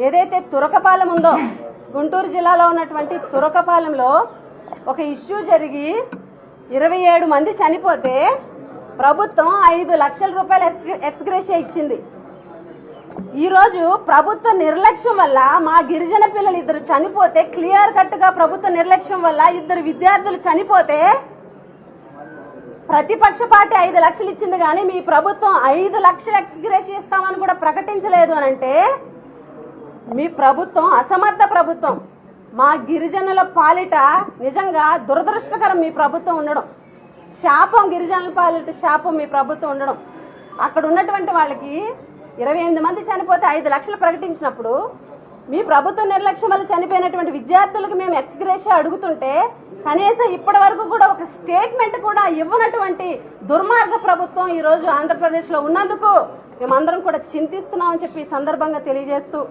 ఏదైతే తురకపాలెం ఉందో గుంటూరు జిల్లాలో ఉన్నటువంటి తురకపాలెంలో ఒక ఇష్యూ జరిగి 27 మంది చనిపోతే ప్రభుత్వం 5 లక్షల రూపాయలు ఎక్స్గ్రేషియా ఇచ్చింది. ఈరోజు ప్రభుత్వ నిర్లక్ష్యం వల్ల మా గిరిజన పిల్లలు 2 చనిపోతే, క్లియర్ కట్ గా ప్రభుత్వ నిర్లక్ష్యం వల్ల 2 విద్యార్థులు చనిపోతే ప్రతిపక్ష పార్టీ 5 లక్షలు ఇచ్చింది కానీ మీ ప్రభుత్వం 5 లక్షలు ఎక్స్గ్రేషియా ఇస్తామని కూడా ప్రకటించలేదు అనంటే మీ ప్రభుత్వం అసమర్థ ప్రభుత్వం. మా గిరిజనుల పాలిట నిజంగా దురదృష్టకరం మీ ప్రభుత్వం ఉండడం. శాపం, గిరిజనుల పాలిట శాపం మీ ప్రభుత్వం ఉండడం. అక్కడ ఉన్నటువంటి వాళ్ళకి 28 మంది చనిపోతే 5 లక్షలు ప్రకటించినప్పుడు మీ ప్రభుత్వ నిర్లక్ష్యం వల్ల చనిపోయినటువంటి విద్యార్థులకు మేము ఎక్స్గ్రేషియా అడుగుతుంటే కనీసం ఇప్పటి వరకు కూడా ఒక స్టేట్మెంట్ కూడా ఇవ్వనటువంటి దుర్మార్గ ప్రభుత్వం ఈరోజు ఆంధ్రప్రదేశ్లో ఉన్నందుకు మేమందరం కూడా చింతిస్తున్నామని చెప్పి ఈ సందర్భంగా తెలియజేస్తూ